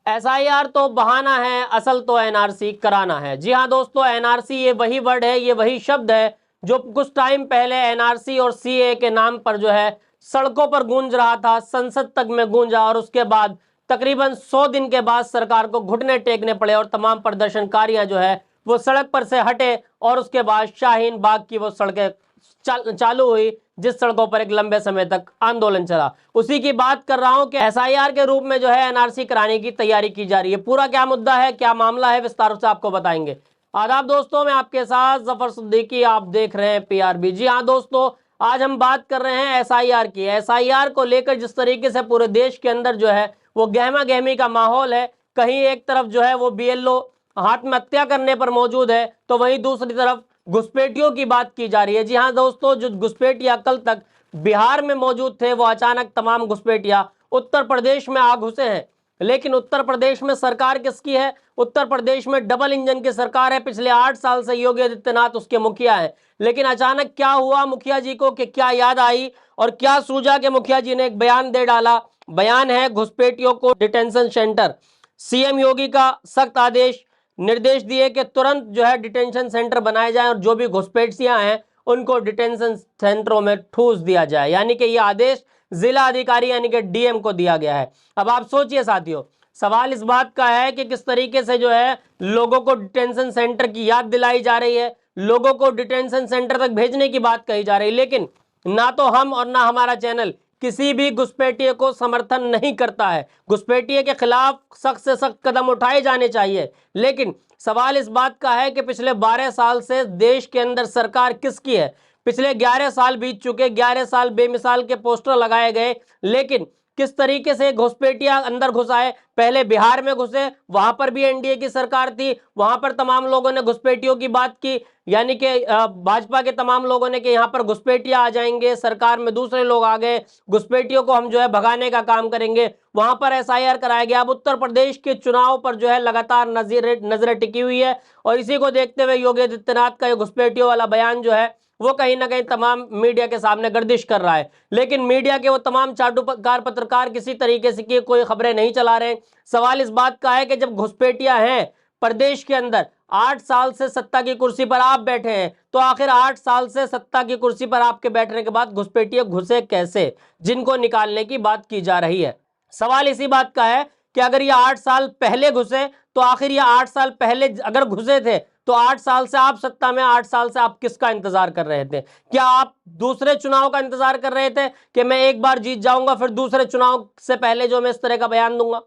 SIR तो बहाना है, असल तो एनआरसी कराना है। जी हाँ दोस्तों, एनआरसी ये वही वर्ड है, ये वही शब्द है जो कुछ टाइम पहले एनआरसी और सीए के नाम पर जो है सड़कों पर गूंज रहा था, संसद तक में गूंजा, और उसके बाद तकरीबन 100 दिन के बाद सरकार को घुटने टेकने पड़े और तमाम प्रदर्शनकारियां जो है वो सड़क पर से हटे, और उसके बाद शाहीन बाग की वो सड़कें चालू हुई, जिस सड़कों पर एक लंबे समय तक आंदोलन चला। उसी की बात कर रहा हूं कि एसआईआर के रूप में जो है एनआरसी कराने की तैयारी की जा रही है। पूरा क्या मुद्दा है, क्या मामला है, विस्तार से आपको बताएंगे। आदाब दोस्तों, मैं आपके साथ जफर सिद्दीकी, आप देख रहे हैं पीआरबी। जी हाँ दोस्तों, आज हम बात कर रहे हैं एसआईआर की। एसआईआर को लेकर जिस तरीके से पूरे देश के अंदर जो है वो गहमा गहमी का माहौल है, कहीं एक तरफ जो है वो बीएलओ हाथ में हत्या करने पर मौजूद है, तो वहीं दूसरी तरफ घुसपैठियों की बात की जा रही है। जी हाँ दोस्तों, जो घुसपैठिया कल तक बिहार में मौजूद थे, वो अचानक तमाम घुसपैठिया उत्तर प्रदेश में आ घुसे हैं। लेकिन उत्तर प्रदेश में सरकार किसकी है? उत्तर प्रदेश में डबल इंजन की सरकार है। पिछले 8 साल से योगी आदित्यनाथ उसके मुखिया हैं। लेकिन अचानक क्या हुआ मुखिया जी को कि क्या याद आई और क्या सूझा कि मुखिया जी ने एक बयान दे डाला। बयान है घुसपैठियों को डिटेंशन सेंटर। सीएम योगी का सख्त आदेश, निर्देश दिए कि तुरंत जो है डिटेंशन सेंटर बनाए जाएं और जो भी घुसपैठियां हैं उनको डिटेंशन सेंटरों में ठूस दिया जाए। यानी कि यह आदेश जिला अधिकारी यानी कि डीएम को दिया गया है। अब आप सोचिए साथियों, सवाल इस बात का है कि किस तरीके से जो है लोगों को डिटेंशन सेंटर की याद दिलाई जा रही है, लोगों को डिटेंशन सेंटर तक भेजने की बात कही जा रही है। लेकिन ना तो हम और ना हमारा चैनल किसी भी घुसपैठिए को समर्थन नहीं करता है। घुसपैठिए के खिलाफ सख्त से सख्त कदम उठाए जाने चाहिए। लेकिन सवाल इस बात का है कि पिछले 12 साल से देश के अंदर सरकार किसकी है? पिछले 11 साल बीत चुके, 11 साल बेमिसाल के पोस्टर लगाए गए, लेकिन किस तरीके से घुसपैठिया अंदर घुसाए। पहले बिहार में घुसे, वहां पर भी एनडीए की सरकार थी, वहां पर तमाम लोगों ने घुसपैठियों की बात की, यानी कि भाजपा के तमाम लोगों ने कि यहाँ पर घुसपैठिया आ जाएंगे, सरकार में दूसरे लोग आ गए, घुसपैठियों को हम जो है भगाने का काम करेंगे, वहां पर एसआईआर कराया गया। अब उत्तर प्रदेश के चुनाव पर जो है लगातार नजरें टिकी हुई है, और इसी को देखते हुए योगी आदित्यनाथ का ये घुसपैठियों वाला बयान जो है वो कहीं ना कहीं तमाम मीडिया के सामने गर्दिश कर रहा है। लेकिन मीडिया के वो तमाम चाटुकार पत्रकार किसी तरीके से की कोई खबरें नहीं चला रहे। सवाल इस बात का है कि जब घुसपैठिया हैं प्रदेश के अंदर, 8 साल से सत्ता की कुर्सी पर आप बैठे हैं, तो आखिर 8 साल से सत्ता की कुर्सी पर आपके बैठने के बाद घुसपैठिए घुसे कैसे, जिनको निकालने की बात की जा रही है। सवाल इसी बात का है कि अगर ये 8 साल पहले घुसे, तो आखिर ये 8 साल पहले अगर घुसे थे तो 8 साल से आप सत्ता में, 8 साल से आप किसका इंतजार कर रहे थे? क्या आप दूसरे चुनाव का इंतजार कर रहे थे कि मैं एक बार जीत जाऊंगा फिर दूसरे चुनाव से पहले जो मैं इस तरह का बयान दूंगा?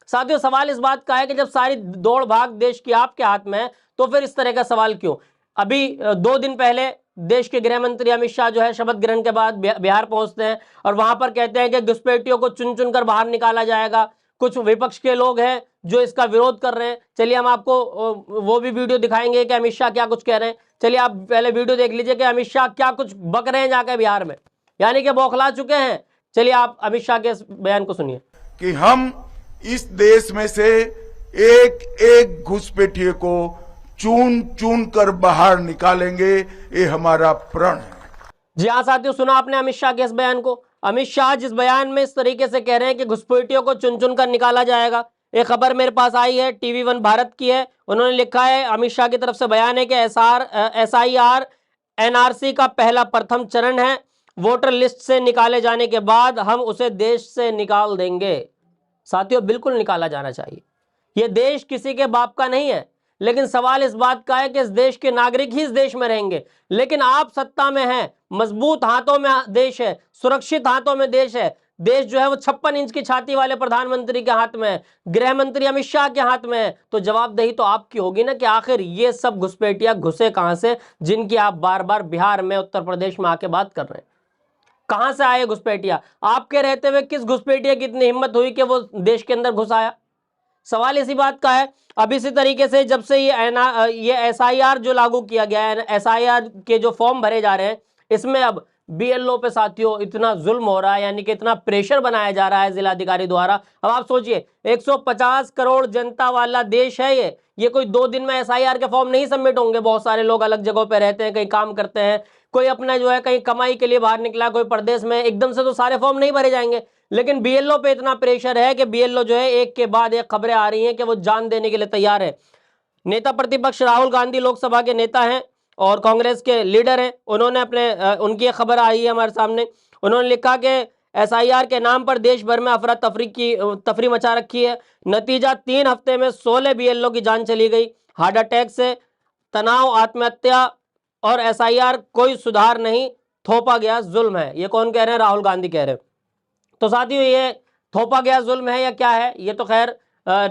साथियों, सवाल इस बात का है कि जब सारी दौड़ भाग देश की आपके हाथ में है, तो फिर इस तरह का सवाल क्यों? अभी 2 दिन पहले देश के गृह मंत्री अमित शाह जो है शपथ ग्रहण के बाद बिहार पहुंचते हैं, और वहां पर कहते हैं कि घुसपैठियों को चुन चुन कर बाहर निकाला जाएगा। कुछ विपक्ष के लोग हैं जो इसका विरोध कर रहे हैं। चलिए हम आपको वो भी वीडियो दिखाएंगे कि अमित शाह क्या कुछ कह रहे हैं। चलिए आप पहले वीडियो देख लीजिए कि अमित शाह क्या कुछ बक रहे हैं जाकर बिहार में, यानी कि बौखला चुके हैं। चलिए आप अमित शाह के बयान को सुनिए। कि हम इस देश में से एक एक घुसपैठिए को चुन चुन कर बाहर निकालेंगे, ये हमारा प्रण है। जी हाँ साथियों, सुना आपने अमित शाह के इस बयान को। अमित शाह जिस बयान में इस तरीके से कह रहे हैं कि घुसपैठियों को चुन चुन कर निकाला जाएगा। एक खबर मेरे पास आई है, TV1 भारत की है। उन्होंने लिखा है, अमित शाह की तरफ से बयान है कि एसआईआर एनआरसी का पहला प्रथम चरण है। वोटर लिस्ट से निकाले जाने के बाद हम उसे देश से निकाल देंगे। साथियों, बिल्कुल निकाला जाना चाहिए। यह देश किसी के बाप का नहीं है, लेकिन सवाल इस बात का है कि इस देश के नागरिक ही इस देश में रहेंगे। लेकिन आप सत्ता में हैं, मजबूत हाथों में देश है, सुरक्षित हाथों में देश है। देश जो है वो 56 इंच की छाती वाले प्रधानमंत्री के हाथ में है, गृह मंत्री अमित शाह के हाथ में है। तो जवाबदेही तो आपकी होगी ना कि आखिर ये सब घुसपैठिया घुसे कहां से, जिनकी आप बार बार बिहार में, उत्तर प्रदेश में आके बात कर रहे हैं। कहां से आए घुसपैठिया? आपके रहते हुए किस घुसपैठिया की इतनी हिम्मत हुई कि वो देश के अंदर घुस आया? सवाल इसी बात का है। अब इसी तरीके से जब से ये एसआईआर जो लागू किया गया है, एसआईआर के जो फॉर्म भरे जा रहे हैं, इसमें अब बीएलओ पे साथियों इतना जुल्म हो रहा है, यानी कि इतना प्रेशर बनाया जा रहा है जिलाधिकारी द्वारा। अब आप सोचिए, 150 करोड़ जनता वाला देश है ये कोई 2 दिन में एसआईआर के फॉर्म नहीं सबमिट होंगे। बहुत सारे लोग अलग जगहों पे रहते हैं, कहीं काम करते हैं, कोई अपना जो है कहीं कमाई के लिए बाहर निकला, कोई प्रदेश में, एकदम से तो सारे फॉर्म नहीं भरे जाएंगे। लेकिन बीएलओ पे इतना प्रेशर है कि बीएलओ जो है एक के बाद एक खबरें आ रही हैं कि वो जान देने के लिए तैयार है। नेता प्रतिपक्ष राहुल गांधी लोकसभा के नेता हैं और कांग्रेस के लीडर हैं। उन्होंने उनकी खबर आई है हमारे सामने। उन्होंने लिखा कि एसआईआर के नाम पर देश भर में अफरा तफरी मचा रखी है। नतीजा 3 हफ्ते में 16 बीएलओ की जान चली गई। हार्ट अटैक से तनाव, आत्महत्या और एसआईआर कोई सुधार नहीं, थोपा गया जुल्म है। ये कौन कह रहे हैं? राहुल गांधी कह रहे हैं। तो साथियों, ये थोपा गया जुल्म है या क्या है, ये तो खैर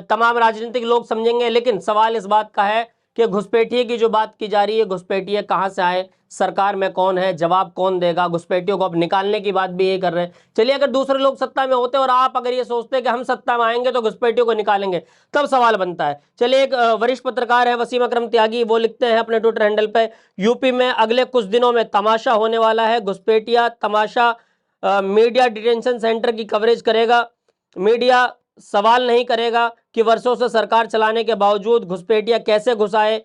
तमाम राजनीतिक लोग समझेंगे, लेकिन सवाल इस बात का है कि घुसपैठिए की जो बात की जा रही है, घुसपैठिए कहां से आए, सरकार में कौन है, जवाब कौन देगा? घुसपैठियों को अब निकालने की बात भी ये कर रहे हैं। चलिए, अगर दूसरे लोग सत्ता में होते और आप अगर ये सोचते कि हम सत्ता में आएंगे तो घुसपैठियों को निकालेंगे, तब सवाल बनता है। चलिए, एक वरिष्ठ पत्रकार है वसीम अकरम त्यागी, वो लिखते हैं अपने ट्विटर हैंडल पे, यूपी में अगले कुछ दिनों में तमाशा होने वाला है। घुसपैठिया तमाशा मीडिया डिटेंशन सेंटर की कवरेज करेगा। मीडिया सवाल नहीं करेगा कि वर्षों से सरकार चलाने के बावजूद घुसपैठिया कैसे घुसाए,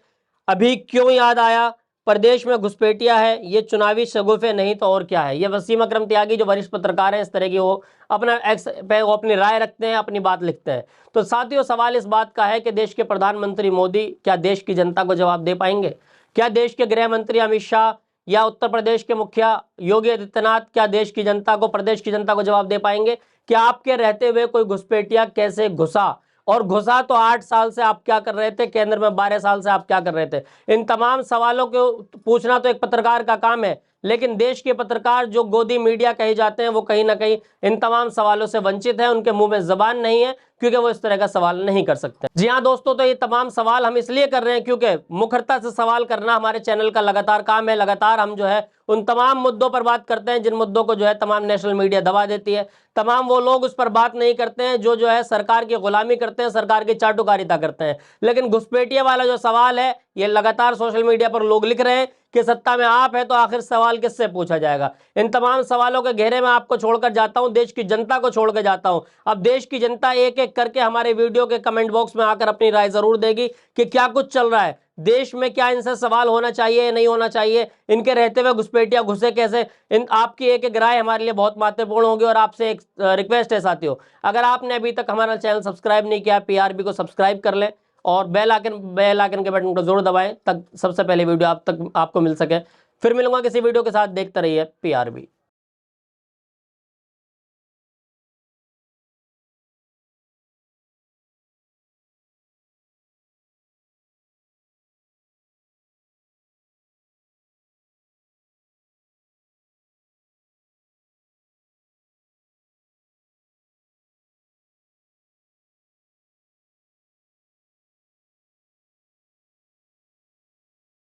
अभी क्यों याद आया, प्रदेश में घुसपैठिया है, ये चुनावी शगुफे नहीं तो और क्या है। ये वसीम अकरम त्यागी जो वरिष्ठ पत्रकार हैं, इस तरह की वो अपना एक्स पे वो अपनी राय रखते हैं, अपनी बात लिखते हैं। तो साथियों, सवाल इस बात का है कि देश के प्रधानमंत्री मोदी क्या देश की जनता को जवाब दे पाएंगे? क्या देश के गृह मंत्री अमित शाह या उत्तर प्रदेश के मुखिया योगी आदित्यनाथ क्या देश की जनता को, प्रदेश की जनता को जवाब दे पाएंगे कि आपके रहते हुए कोई घुसपैठिया कैसे घुसा? और घुसा तो 8 साल से आप क्या कर रहे थे, केंद्र में 12 साल से आप क्या कर रहे थे? इन तमाम सवालों को पूछना तो एक पत्रकार का काम है, लेकिन देश के पत्रकार जो गोदी मीडिया कहे जाते हैं, वो कहीं ना कहीं इन तमाम सवालों से वंचित है। उनके मुंह में जबान नहीं है, क्योंकि वो इस तरह का सवाल नहीं कर सकते। जी हाँ दोस्तों, तो ये तमाम सवाल हम इसलिए कर रहे हैं क्योंकि मुखरता से सवाल करना हमारे चैनल का लगातार काम है। लगातार हम जो है उन तमाम मुद्दों पर बात करते हैं जिन मुद्दों को जो है तमाम नेशनल मीडिया दबा देती है। तमाम वो लोग उस पर बात नहीं करते हैं जो है सरकार की गुलामी करते हैं, सरकार की चाटुकारिता करते हैं। लेकिन घुसपैठिया वाला जो सवाल है, ये लगातार सोशल मीडिया पर लोग लिख रहे हैं कि सत्ता में आप है तो आखिर सवाल किससे पूछा जाएगा। इन तमाम सवालों के घेरे में आपको छोड़कर जाता हूं, देश की जनता को छोड़कर जाता हूं। अब देश की जनता एक एक करके हमारे वीडियो के कमेंट बॉक्स में आकर अपनी राय जरूर देगी कि क्या कुछ चल रहा है देश में, क्या इनसे सवाल होना चाहिए या नहीं होना चाहिए, इनके रहते हुए घुसपैठिया घुसे कैसे। इन आपकी एक एक राय हमारे लिए बहुत महत्वपूर्ण होगी। और आपसे एक रिक्वेस्ट है साथियों, अगर आपने अभी तक हमारा चैनल सब्सक्राइब नहीं किया, पीआरबी को सब्सक्राइब कर लें और बेल आइकन के बटन को जरूर दबाएं, तक सबसे पहले वीडियो आपको मिल सके। फिर मिलूंगा किसी वीडियो के साथ, देखते रहिए पीआरबी।